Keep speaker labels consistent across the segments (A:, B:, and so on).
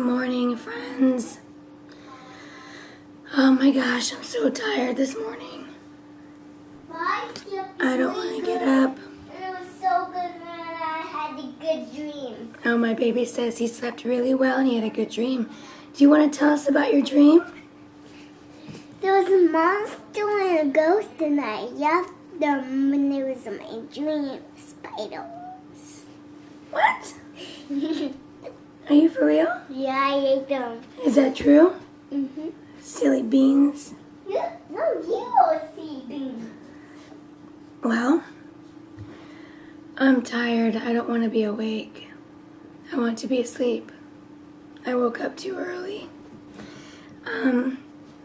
A: morning, friends. Oh my gosh, I'm so tired this morning. I don't want to get up.
B: It was so good when I had a good dream.
A: Oh, my baby says he slept really well and he had a good dream. Do you want to tell us about your dream?
B: There was a monster and a ghost and I yelled them when there was in my dream. Spiders.
A: What? Are you for real?
B: Yeah, I ate them.
A: Is that true?
B: Mm-hmm.
A: Silly beans.
B: Yeah, no, you are seeding.
A: Well, I'm tired. I don't want to be awake. I want to be asleep. I woke up too early.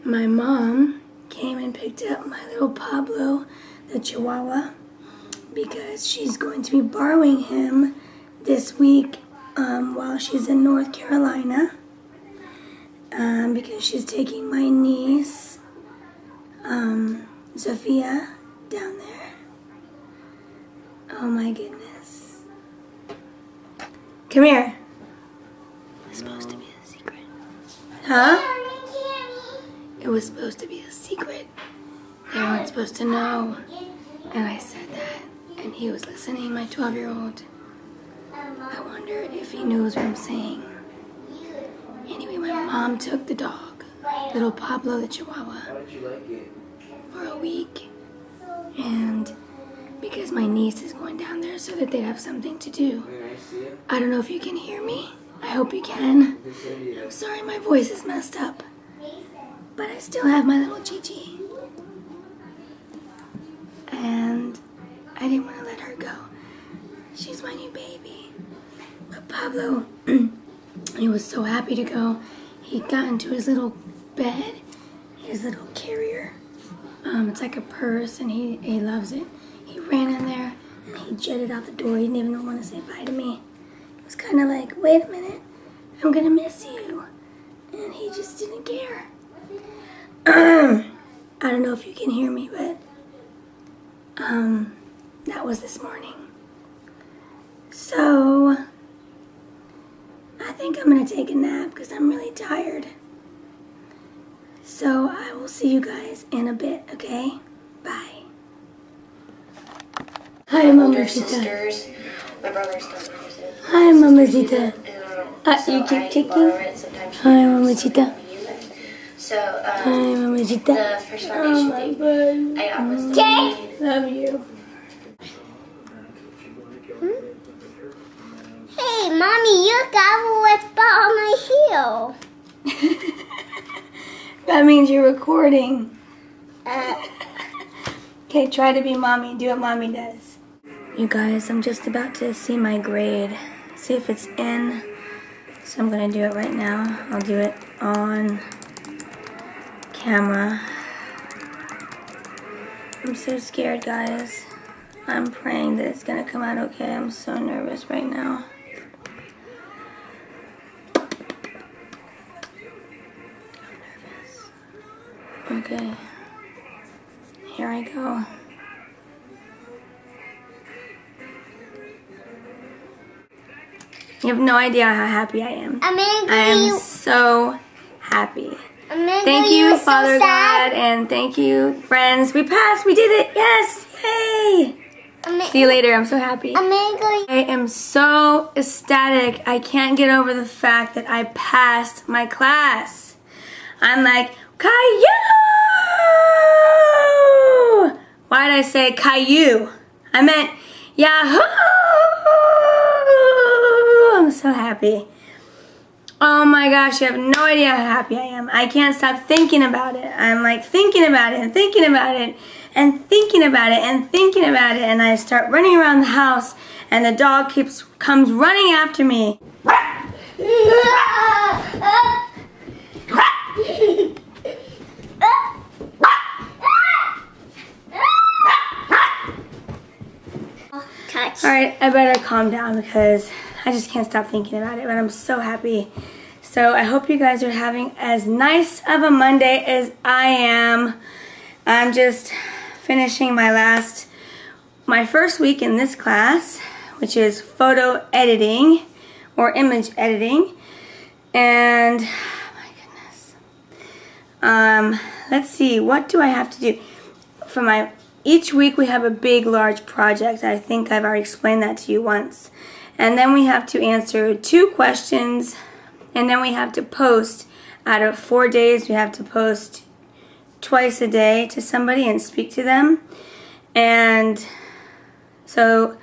A: My mom came and picked up my little Pablo, the Chihuahua, because she's going to be borrowing him this week while she's in North Carolina, because she's taking my niece, Sophia, down there. Oh my goodness. Come here. It was supposed to be a secret. Huh? It was supposed to be a secret. They weren't supposed to know. And I said that, and he was listening, my 12-year-old. I wonder if he knows what I'm saying. Anyway, my mom took the dog, little Pablo the Chihuahua, for a week. And because my niece is going down there so that they'd have something to do. I don't know if you can hear me. I hope you can. I'm sorry my voice is messed up. But I still have my little Gigi. And I didn't want to let her go. She's my new baby. But Pablo, he was so happy to go. He got into his little bed, his little carrier. It's like a purse, and he loves it. He ran in there, and he jetted out the door. He didn't even want to say bye to me. It was kind of like, wait a minute, I'm going to miss you. And he just didn't care. I don't know if you can hear me, but that was this morning. So I think I'm going to take a nap because I'm really tired. So I will see you guys in a bit, okay? Bye. Hi, Mamacita.
C: My brother's still interested.
A: Hi, Mamacita. You keep kicking? Hi, Mamacita.
C: So,
A: Hi, Mamacita.
C: the first foundation thing I got was the
A: Love you.
B: Hey, Mommy, your gavel was put on my heel.
A: That means you're recording. Okay, try to be mommy. Do what mommy does. You guys, I'm just about to see my grade. See if it's in. So I'm going to do it right now. I'll do it on camera. I'm so scared, guys. I'm praying that it's going to come out okay. I'm so nervous right now. Okay, here I go. You have no idea how happy I am. I am so happy. Thank you, Father God, and thank you, friends. We passed, we did it, yes, yay! See you later, I'm so happy. I am so ecstatic. I can't get over the fact that I passed my class. I'm like, Caillou! Why did I say Caillou? I meant Yahoo! I'm so happy. Oh my gosh, you have no idea how happy I am. I can't stop thinking about it. I'm like thinking about it and thinking about it and thinking about it and thinking about it, and I start running around the house and the dog comes running after me. Alright, I better calm down because I just can't stop thinking about it, but I'm so happy. So I hope you guys are having as nice of a Monday as I am. I'm just finishing my first week in this class, which is photo editing or image editing. And my goodness. Let's see, what do I have to do? For each week we have a big, large project. I think I've already explained that to you once. And then we have to answer 2 questions, and then we have to post. Out of 4 days, we have to post twice a day to somebody and speak to them. And so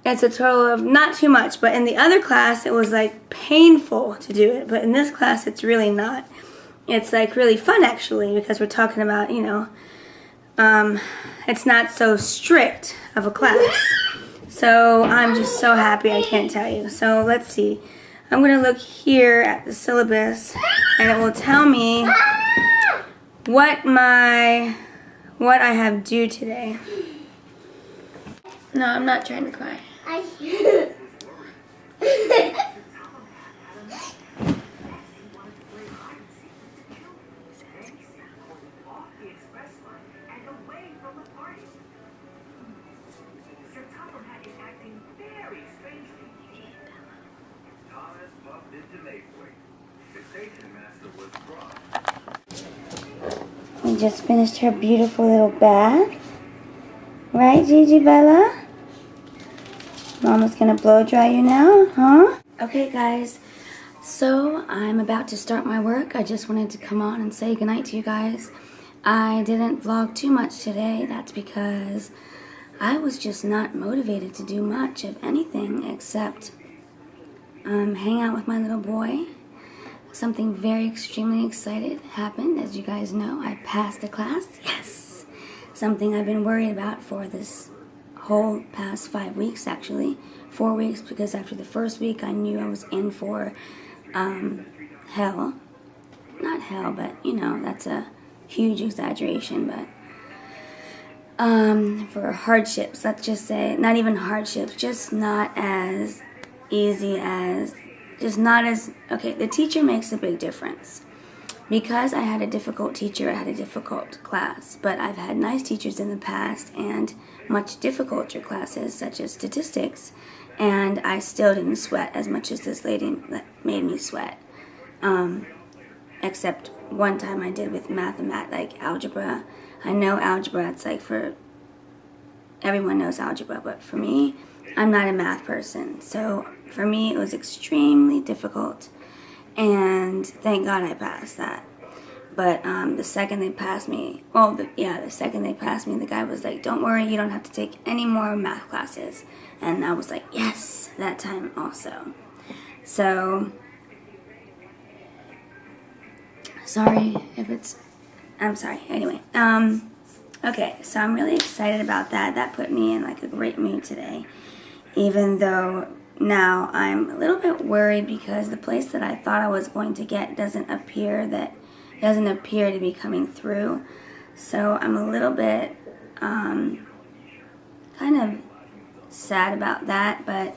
A: it's a total of not too much, but in the other class it was like painful to do it, but in this class it's really not. It's like really fun actually, because we're talking about, you know, it's not so strict of a class. So I'm just so happy, I can't tell you. So let's see. I'm going to look here at the syllabus, and it will tell me what I have due today. No, I'm not trying to cry. We just finished her beautiful little bath. Right, Gigi Bella? Mama's gonna blow dry you now, huh? Okay, guys. So, I'm about to start my work. I just wanted to come on and say goodnight to you guys. I didn't vlog too much today. That's because I was just not motivated to do much of anything except hang out with my little boy. Something very extremely excited happened. As you guys know, I passed the class. Yes! Something I've been worried about for this whole past 5 weeks, actually. 4 weeks, because after the first week I knew I was in for hell. Not hell, but you know, that's a huge exaggeration, but for hardships, let's just say. Not even hardships, just not as easy as, okay, the teacher makes a big difference. Because I had a difficult teacher, I had a difficult class, but I've had nice teachers in the past and much difficulter classes, such as statistics, and I still didn't sweat as much as this lady that made me sweat. Except one time I did with like algebra. I know algebra, it's like for, everyone knows algebra, but for me, I'm not a math person, so for me it was extremely difficult, and thank God I passed that. But the second they passed me, the second they passed me, the guy was like, don't worry, you don't have to take any more math classes. And I was like, yes, that time also. So, sorry if it's, I'm sorry, anyway. Okay, so I'm really excited about that. That put me in like a great mood today. Even though now I'm a little bit worried because the place that I thought I was going to get doesn't appear to be coming through. So I'm a little bit kind of sad about that, but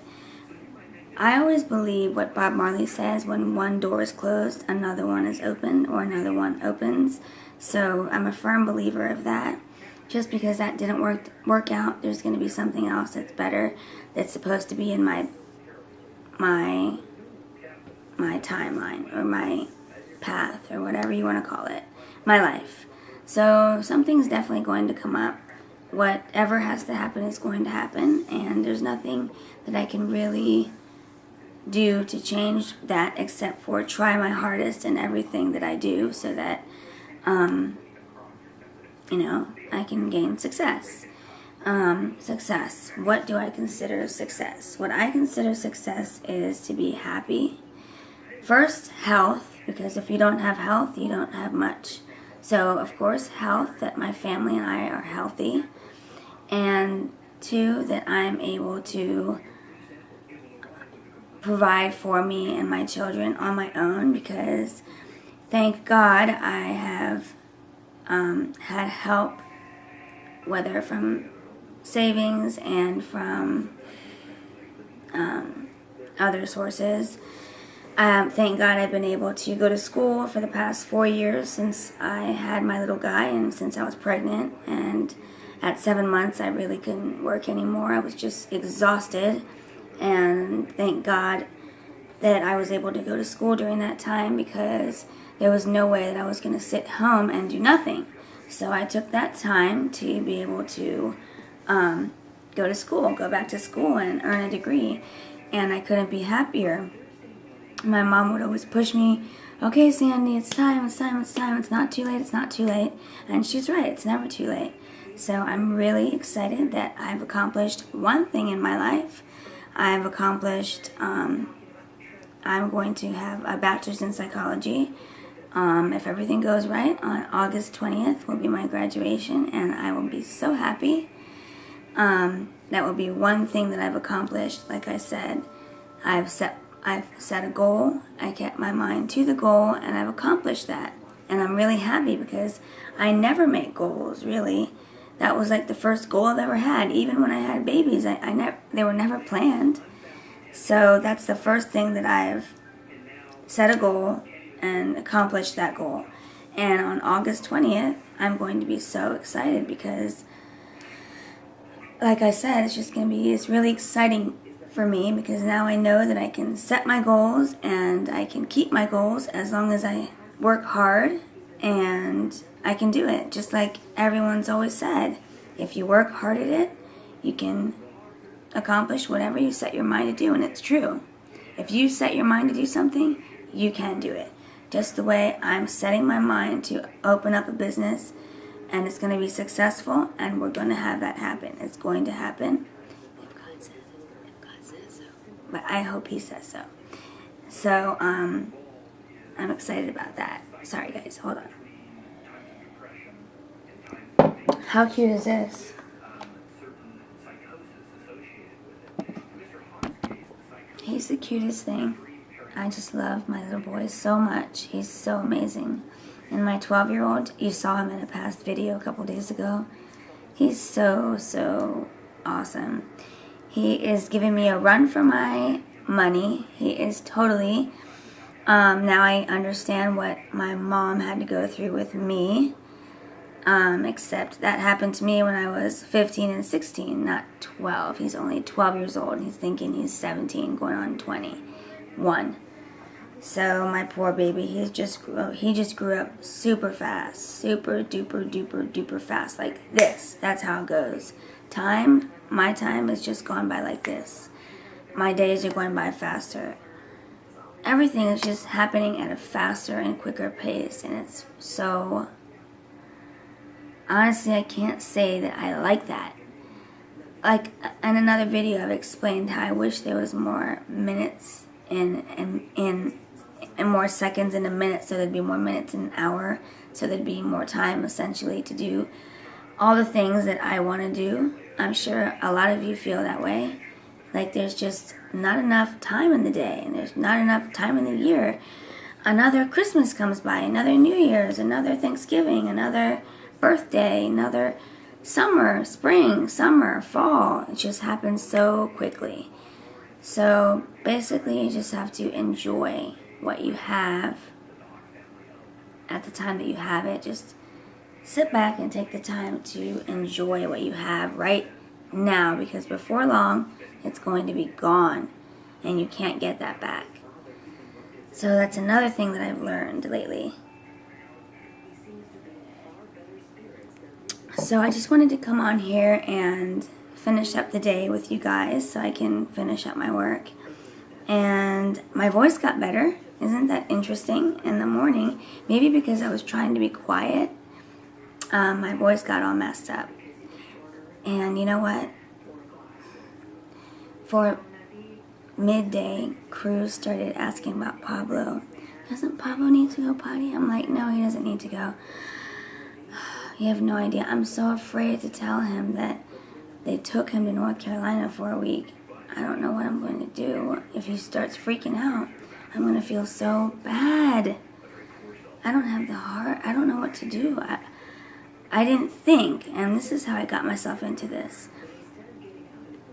A: I always believe what Bob Marley says: when one door is closed, another one is open, or another one opens. So I'm a firm believer of that. Just because that didn't work out, there's going to be something else that's better, that's supposed to be in my timeline, or my path, or whatever you want to call it, my life. So something's definitely going to come up. Whatever has to happen is going to happen, and there's nothing that I can really do to change that except for try my hardest in everything that I do, so that you know, I can gain success. Success. What do I consider success? What I consider success is to be happy. First, health, because if you don't have health, you don't have much. So, of course, health, that my family and I are healthy. And 2, that I'm able to provide for me and my children on my own, because thank God I have had help, whether from savings and from other sources. Thank God I've been able to go to school for the past 4 years since I had my little guy, and since I was pregnant, and at 7 months I really couldn't work anymore. I was just exhausted, and thank God that I was able to go to school during that time because there was no way that I was going to sit home and do nothing. So I took that time to be able to go to school, go back to school and earn a degree. And I couldn't be happier. My mom would always push me, okay, Sandy, it's time, it's time, it's time. It's not too late, it's not too late. And she's right, it's never too late. So I'm really excited that I've accomplished one thing in my life. I've accomplished, I'm going to have a bachelor's in psychology. If everything goes right, on August 20th will be my graduation, and I will be so happy. That will be one thing that I've accomplished. Like I said, I've set a goal, I kept my mind to the goal, and I've accomplished that. And I'm really happy because I never make goals, really. That was like the first goal I've ever had. Even when I had babies, they were never planned. So that's the first thing that I've set a goal and accomplished that goal. And on August 20th, I'm going to be so excited because, like I said, it's really exciting for me because now I know that I can set my goals and I can keep my goals as long as I work hard, and I can do it. Just like everyone's always said, if you work hard at it, you can accomplish whatever you set your mind to do, and it's true. If you set your mind to do something, you can do it. Just the way I'm setting my mind to open up a business, and it's going to be successful, and we're going to have that happen. It's going to happen if God says it, if God says so. But I hope He says so. So, I'm excited about that. Sorry guys, hold on. How cute is this? He's the cutest thing. I just love my little boy so much. He's so amazing. And my 12-year-old, you saw him in a past video a couple days ago. He's so awesome. He is giving me a run for my money. He is totally, now I understand what my mom had to go through with me. Except that happened to me when I was 15 and 16, not 12. He's only 12 years old, and he's thinking he's 17, going on 21. So my poor baby, he just grew up super fast, super duper fast, like this. That's how it goes. My time has just gone by like this. My days are going by faster. Everything is just happening at a faster and quicker pace, and it's so... Honestly, I can't say that I like that. Like, in another video, I've explained how I wish there was more minutes and more seconds in a minute, so there'd be more minutes in an hour, so there'd be more time, essentially, to do all the things that I want to do. I'm sure a lot of you feel that way. Like, there's just not enough time in the day, and there's not enough time in the year. Another Christmas comes by, another New Year's, another Thanksgiving, another birthday, another summer, spring, summer, fall. It just happens so quickly. So basically you just have to enjoy what you have at the time that you have it. Just sit back and take the time to enjoy what you have right now, because before long it's going to be gone and you can't get that back. So that's another thing that I've learned lately. So I just wanted to come on here and finish up the day with you guys so I can finish up my work. And my voice got better. Isn't that interesting? In the morning, maybe because I was trying to be quiet, my voice got all messed up. And you know what? For midday, Cruz started asking about Pablo. Doesn't Pablo need to go potty? I'm like, no, he doesn't need to go. You have no idea. I'm so afraid to tell him that they took him to North Carolina for a week. I don't know what I'm going to do. If he starts freaking out, I'm going to feel so bad. I don't have the heart. I don't know what to do. I didn't think, and this is how I got myself into this.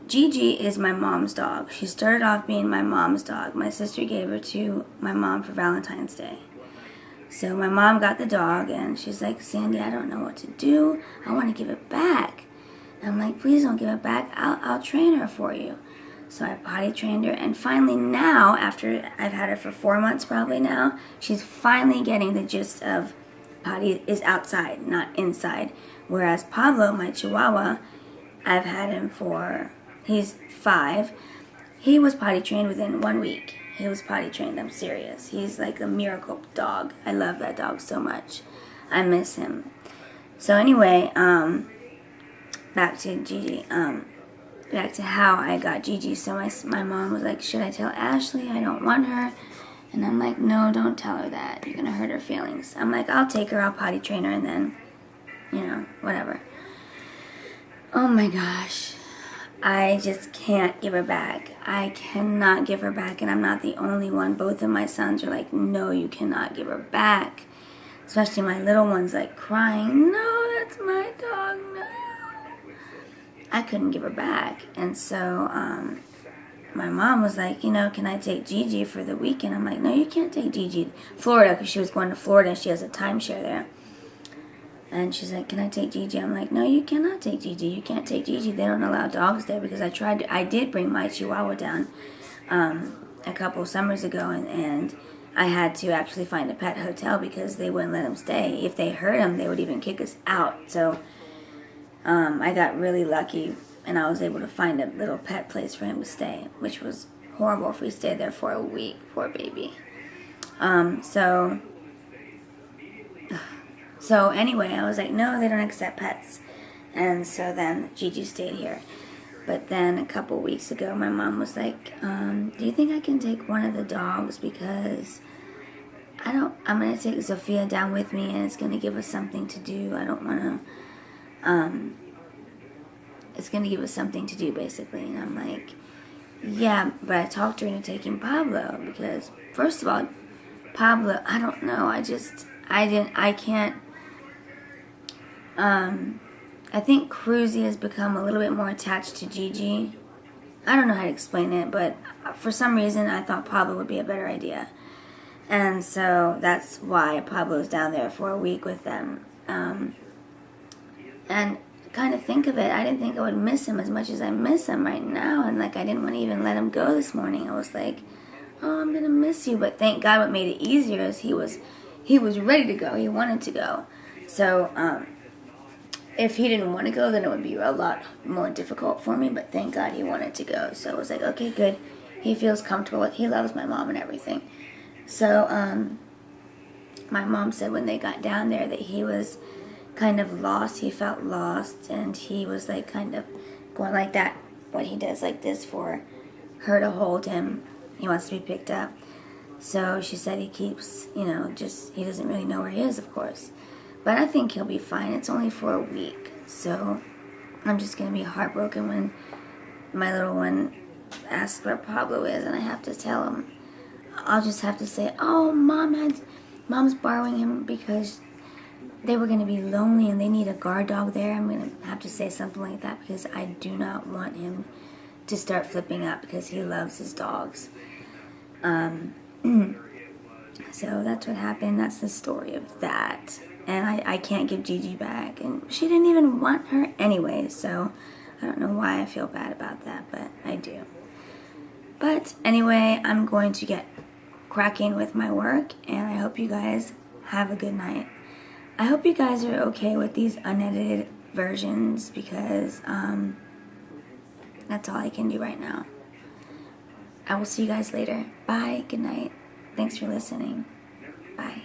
A: Gigi is my mom's dog. She started off being my mom's dog. My sister gave her to my mom for Valentine's Day. So my mom got the dog, and she's like, Sandy, I don't know what to do. I want to give it back. And I'm like, please don't give it back. I'll train her for you. So I potty trained her, and finally now, after I've had her for 4 months probably now, she's finally getting the gist of potty is outside, not inside. Whereas Pablo, my Chihuahua, I've had him for, he's 5. He was potty trained within 1 week. He was potty trained, I'm serious. He's like a miracle dog. I love that dog so much. I miss him. So anyway, back to Gigi. Back to how I got Gigi. So my mom was like, should I tell Ashley I don't want her? And I'm like, no, don't tell her that. You're going to hurt her feelings. I'm like, I'll take her, I'll potty train her, and then, you know, whatever. Oh my gosh. I just can't give her back. I cannot give her back, and I'm not the only one. Both of my sons are like, no, you cannot give her back. Especially my little one's like crying, no, that's my dog, no. I couldn't give her back. And so my mom was like, you know, can I take Gigi for the weekend? I'm like, no, you can't take Gigi to Florida, because she was going to Florida and she has a timeshare there. And she's like, can I take Gigi? I'm like, no, you cannot take Gigi. You can't take Gigi. They don't allow dogs there, because I did bring my Chihuahua down a couple summers ago, and I had to actually find a pet hotel because they wouldn't let him stay. If they hurt him, they would even kick us out. So I got really lucky, and I was able to find a little pet place for him to stay, which was horrible if we stayed there for a week. Poor baby. So anyway, I was like, no, they don't accept pets. And so then Gigi stayed here. But then a couple weeks ago, my mom was like, do you think I can take one of the dogs? Because I'm going to take Sophia down with me, and it's going to give us something to do. I don't want to, it's going to give us something to do, basically. And I'm like, yeah, but I talked her into taking Pablo, because first of all, Pablo, I don't know, I can't, I think Cruzy has become a little bit more attached to Gigi. I don't know how to explain it, but for some reason I thought Pablo would be a better idea. And so that's why Pablo's down there for a week with them. And kind of think of it, I didn't think I would miss him as much as I miss him right now. And like, I didn't want to even let him go this morning. I was like, oh, I'm going to miss you. But thank God what made it easier is he was ready to go. He wanted to go. So, if he didn't want to go, then it would be a lot more difficult for me, but thank God he wanted to go. So I was like, okay, good. He feels comfortable. He loves my mom and everything. So my mom said when they got down there that he was kind of lost. He felt lost, and he was like kind of going like that, what he does like this for her to hold him. He wants to be picked up. So she said he keeps, you know, he doesn't really know where he is, of course. But I think he'll be fine. It's only for a week. So I'm just going to be heartbroken when my little one asks where Pablo is, and I have to tell him. I'll just have to say, oh, Mom's borrowing him because they were going to be lonely and they need a guard dog there. I'm going to have to say something like that, because I do not want him to start flipping out, because he loves his dogs. So that's what happened. That's the story of that. And I can't give Gigi back. And she didn't even want her anyway, so I don't know why I feel bad about that, but I do. But anyway, I'm going to get cracking with my work, and I hope you guys have a good night. I hope you guys are okay with these unedited versions, because that's all I can do right now. I will see you guys later. Bye. Good night. Thanks for listening. Bye.